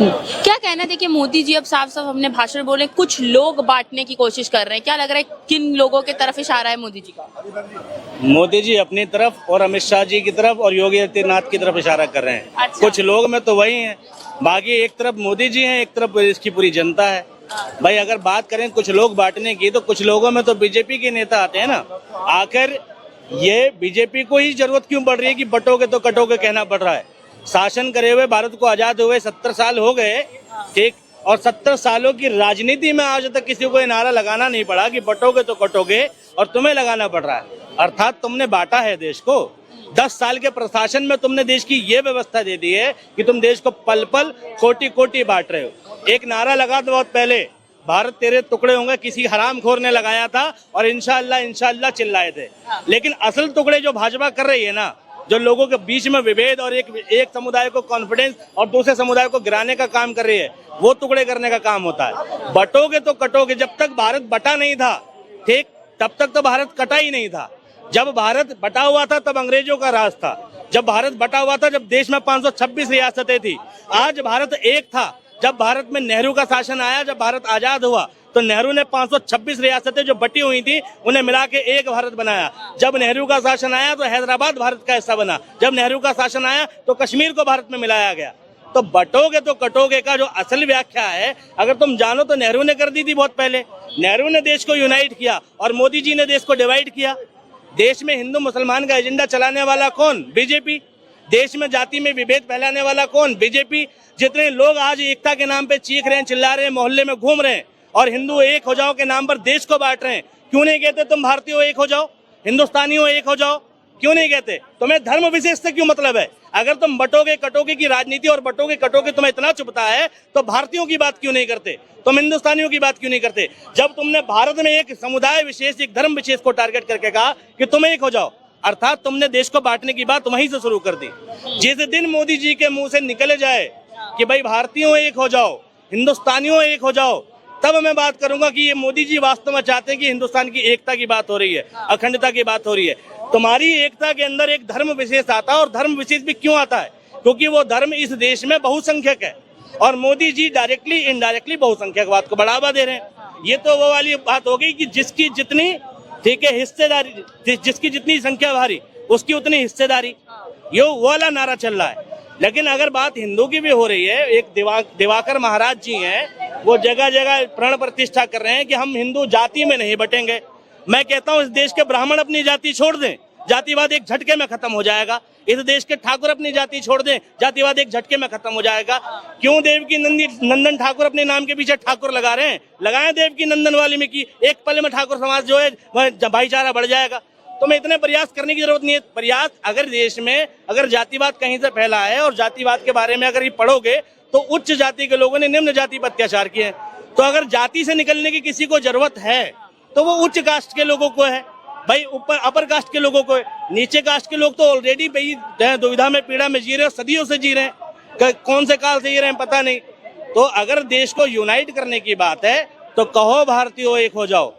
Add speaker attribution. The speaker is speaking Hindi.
Speaker 1: क्या कहना है? देखिए मोदी जी अब साफ साफ अपने भाषण बोले कुछ लोग बांटने की कोशिश कर रहे हैं, क्या लग रहा है किन लोगों की तरफ इशारा है मोदी जी का?
Speaker 2: मोदी जी अपनी तरफ और अमित शाह जी की तरफ और योगी आदित्यनाथ की तरफ इशारा कर रहे हैं।
Speaker 1: अच्छा।
Speaker 2: कुछ लोग में तो वही हैं, बाकी एक तरफ मोदी जी हैं, एक तरफ इसकी पूरी जनता है। भाई अगर बात करें कुछ लोग बांटने की, तो कुछ लोगों में तो बीजेपी के नेता आते हैं ना। आखिर ये बीजेपी को ही जरूरत क्यों पड़ रही है कि बटोगे तो कटोगे कहना पड़ रहा है? शासन करे हुए भारत को आजाद हुए 70 साल हो गए, ठीक, और 70 सालों की राजनीति में आज तक किसी को ये नारा लगाना नहीं पड़ा कि बटोगे तो कटोगे, और तुम्हें लगाना पड़ रहा है। अर्थात तुमने बांटा है देश को। 10 साल के प्रशासन में तुमने देश की ये व्यवस्था दे दी है कि तुम देश को पल पल कोटि कोटि बांट रहे हो। एक नारा लगा दो बहुत पहले, भारत तेरे टुकड़े होंगे, किसी हरामखोर ने लगाया था और इंशाअल्लाह इंशाअल्लाह चिल्लाए थे। लेकिन असल टुकड़े जो भाजपा कर रही है ना, जो लोगों के बीच में विभेद और एक समुदाय को कॉन्फिडेंस और दूसरे समुदाय को गिराने का काम कर रही है, वो टुकड़े करने का काम होता है। बटोगे तो कटोगे। जब तक भारत बटा नहीं था, ठीक, तब तक तो भारत कटा ही नहीं था। जब भारत बटा हुआ था तब अंग्रेजों का राज था। जब भारत बटा हुआ था, जब देश में 526 रियासतें थी। आज भारत एक था। जब भारत में नेहरू का शासन आया, जब भारत आजाद हुआ, तो नेहरू ने 526 रियासतें जो बटी हुई थी उन्हें मिला के एक भारत बनाया। जब नेहरू का शासन आया तो हैदराबाद भारत का हिस्सा बना। जब नेहरू का शासन आया तो कश्मीर को भारत में मिलाया गया। तो बटोगे तो कटोगे का जो असल व्याख्या है, अगर तुम जानो तो नेहरू ने कर दी थी बहुत पहले। नेहरू ने देश को यूनाइट किया और मोदी जी ने देश को डिवाइड किया। देश में हिंदू मुसलमान का एजेंडा चलाने वाला कौन? बीजेपी। देश में जाति में विभेद फैलाने वाला कौन? बीजेपी। जितने लोग आज एकता के नाम पे चीख रहे हैं, चिल्ला रहे हैं, मोहल्ले में घूम रहे हैं और हिंदू एक हो जाओ के नाम पर देश को बांट रहे हैं, क्यों नहीं कहते तुम भारतीयों एक हो जाओ, हिंदुस्तानियों एक हो जाओ? क्यों नहीं कहते? तुम्हें धर्म विशेष से क्यों मतलब है? अगर तुम बटोगे कटोगे की राजनीति और बटोगे कटोगे तुम्हें इतना चुभता है, तो भारतीयों की बात क्यों नहीं करते? तुम हिंदुस्तानियों की बात क्यों नहीं करते? जब तुमने भारत में एक समुदाय विशेष, एक धर्म विशेष को टारगेट करके कहा कि तुम एक हो जाओ, अर्थात तुमने देश को बांटने की बात वहीं से शुरू कर दी। जिस दिन मोदी जी के मुंह से निकल जाए कि भाई भारतीयों एक हो जाओ, हिंदुस्तानियों एक हो जाओ, तब मैं बात करूंगा कि ये मोदी जी वास्तव में चाहते हैं कि हिंदुस्तान की एकता की बात हो रही है, अखंडता की बात हो रही है। तुम्हारी एकता के अंदर एक धर्म विशेष आता है, और धर्म विशेष भी क्यों आता है? क्योंकि वो धर्म इस देश में बहुसंख्यक है और मोदी जी डायरेक्टली इनडायरेक्टली बहुसंख्यकवाद को बढ़ावा दे रहे हैं। ये तो वो वाली बात हो गई कि जिसकी जितनी, ठीक है, हिस्सेदारी, जिसकी जितनी संख्या भारी उसकी उतनी हिस्सेदारी, ये वो वाला नारा चल रहा है। लेकिन अगर बात हिंदू की भी हो रही है, एक दिवाकर महाराज जी हैं, वो जगह जगह प्रण प्रतिष्ठा कर रहे हैं कि हम हिंदू जाति में नहीं बटेंगे। मैं कहता हूं इस देश के ब्राह्मण अपनी जाति छोड़ दें, जातिवाद एक झटके में खत्म हो जाएगा। इस देश के ठाकुर अपनी जाति छोड़ दें, जातिवाद एक झटके में खत्म हो जाएगा। क्यों देवकी नंदन ठाकुर अपने नाम के पीछे ठाकुर लगा रहे हैं? लगाएं देवकी नंदन वाल्मीकि, एक पल में ठाकुर समाज जो है वह भाईचारा बढ़ जाएगा। तो मैं इतने प्रयास करने की जरूरत नहीं है। प्रयास अगर देश में अगर जातिवाद कहीं से फैला है और जातिवाद के बारे में अगर ये पढ़ोगे तो उच्च जाति के लोगों ने निम्न जाति पर अत्याचार किए हैं। तो अगर जाति से निकलने की किसी को जरूरत है तो वो उच्च कास्ट के लोगों को है भाई, ऊपर अपर कास्ट के लोगों को है। नीचे कास्ट के लोग तो ऑलरेडी दुविधा में पीड़ा में जी रहे हैं, सदियों से जी रहे हैं, कौन से काल से जी रहे हैं पता नहीं। तो अगर देश को यूनाइट करने की बात है तो कहो भारतीयों एक हो जाओ।